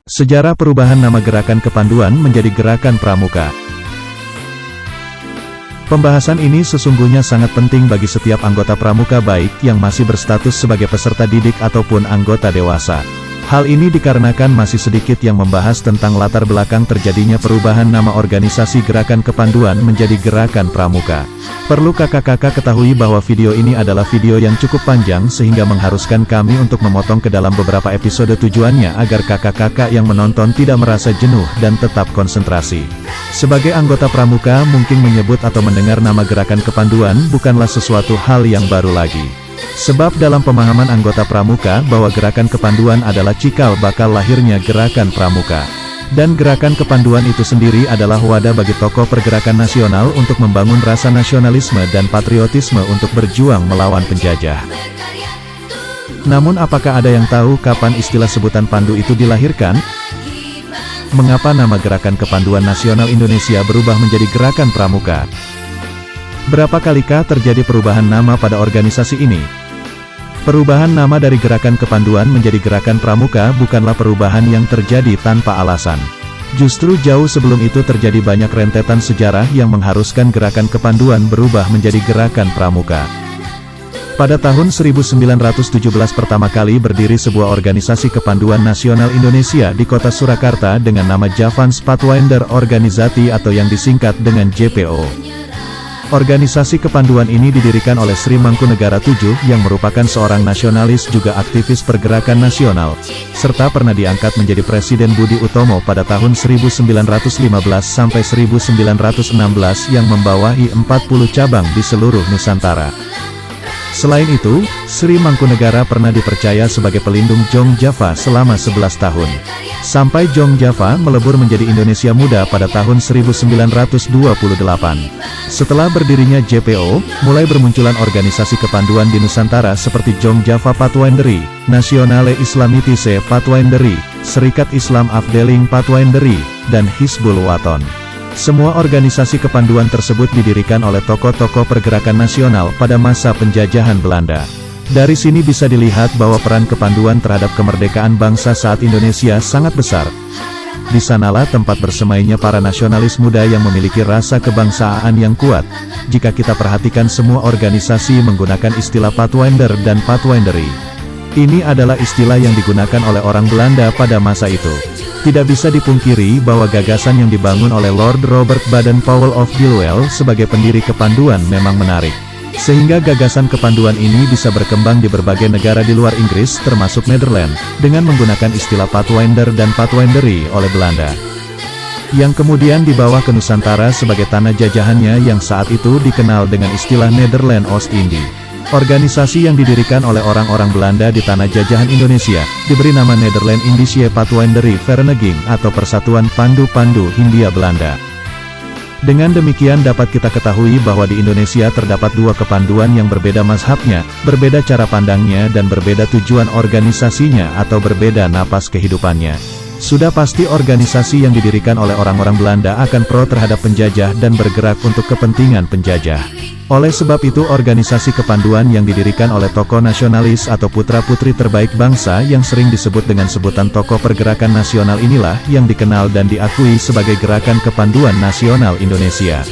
Sejarah perubahan nama Gerakan Kepanduan menjadi Gerakan Pramuka. Pembahasan ini sesungguhnya sangat penting bagi setiap anggota pramuka baik yang masih berstatus sebagai peserta didik ataupun anggota dewasa. Hal ini dikarenakan masih sedikit yang membahas tentang latar belakang terjadinya perubahan nama organisasi Gerakan Kepanduan menjadi Gerakan Pramuka. Perlu kakak-kakak ketahui bahwa video ini adalah video yang cukup panjang sehingga mengharuskan kami untuk memotong ke dalam beberapa episode, tujuannya agar kakak-kakak yang menonton tidak merasa jenuh dan tetap konsentrasi. Sebagai anggota pramuka mungkin menyebut atau mendengar nama Gerakan Kepanduan bukanlah sesuatu hal yang baru lagi. Sebab dalam pemahaman anggota pramuka bahwa Gerakan Kepanduan adalah cikal bakal lahirnya Gerakan Pramuka. Dan Gerakan Kepanduan itu sendiri adalah wadah bagi tokoh pergerakan nasional untuk membangun rasa nasionalisme dan patriotisme untuk berjuang melawan penjajah. Namun apakah ada yang tahu kapan istilah sebutan Pandu itu dilahirkan? Mengapa nama Gerakan Kepanduan Nasional Indonesia berubah menjadi Gerakan Pramuka? Berapa kalikah terjadi perubahan nama pada organisasi ini? Perubahan nama dari Gerakan Kepanduan menjadi Gerakan Pramuka bukanlah perubahan yang terjadi tanpa alasan. Justru jauh sebelum itu terjadi banyak rentetan sejarah yang mengharuskan Gerakan Kepanduan berubah menjadi Gerakan Pramuka. Pada tahun 1917 pertama kali berdiri sebuah organisasi kepanduan nasional Indonesia di kota Surakarta dengan nama Javans Pathfinder Organizati atau yang disingkat dengan JPO. Organisasi kepanduan ini didirikan oleh Sri Mangkunegara VII yang merupakan seorang nasionalis juga aktivis pergerakan nasional, serta pernah diangkat menjadi Presiden Budi Utomo pada tahun 1915 sampai 1916 yang membawahi 40 cabang di seluruh Nusantara. Selain itu, Sri Mangkunegara pernah dipercaya sebagai pelindung Jong Java selama 11 tahun. Sampai Jong Java melebur menjadi Indonesia Muda pada tahun 1928. Setelah berdirinya JPO, mulai bermunculan organisasi kepanduan di Nusantara seperti Jong Java Pathwinderi, Nasionale Islamitise Pathwinderi, Serikat Islam Afdeling Pathwinderi, dan Hizbul Waton. Semua organisasi kepanduan tersebut didirikan oleh tokoh-tokoh pergerakan nasional pada masa penjajahan Belanda. Dari sini bisa dilihat bahwa peran kepanduan terhadap kemerdekaan bangsa saat Indonesia sangat besar. Di sanalah tempat bersemainya para nasionalis muda yang memiliki rasa kebangsaan yang kuat. Jika kita perhatikan semua organisasi menggunakan istilah Pathfinder dan Pathwinderi. Ini adalah istilah yang digunakan oleh orang Belanda pada masa itu. Tidak bisa dipungkiri bahwa gagasan yang dibangun oleh Lord Robert Baden-Powell of Gilwell sebagai pendiri kepanduan memang menarik. Sehingga gagasan kepanduan ini bisa berkembang di berbagai negara di luar Inggris termasuk Nederland, dengan menggunakan istilah Pathfinder dan Pathwinderi oleh Belanda. Yang kemudian dibawa ke Nusantara sebagai tanah jajahannya yang saat itu dikenal dengan istilah Nederland Oost-Indie. Organisasi yang didirikan oleh orang-orang Belanda di tanah jajahan Indonesia, diberi nama Nederland Indische Pathwinderi Vereniging atau Persatuan Pandu-Pandu Hindia Belanda. Dengan demikian dapat kita ketahui bahwa di Indonesia terdapat dua kepanduan yang berbeda mazhabnya, berbeda cara pandangnya dan berbeda tujuan organisasinya atau berbeda napas kehidupannya. Sudah pasti organisasi yang didirikan oleh orang-orang Belanda akan pro terhadap penjajah dan bergerak untuk kepentingan penjajah. Oleh sebab itu organisasi kepanduan yang didirikan oleh tokoh nasionalis atau putra-putri terbaik bangsa yang sering disebut dengan sebutan tokoh pergerakan nasional inilah yang dikenal dan diakui sebagai Gerakan Kepanduan Nasional Indonesia.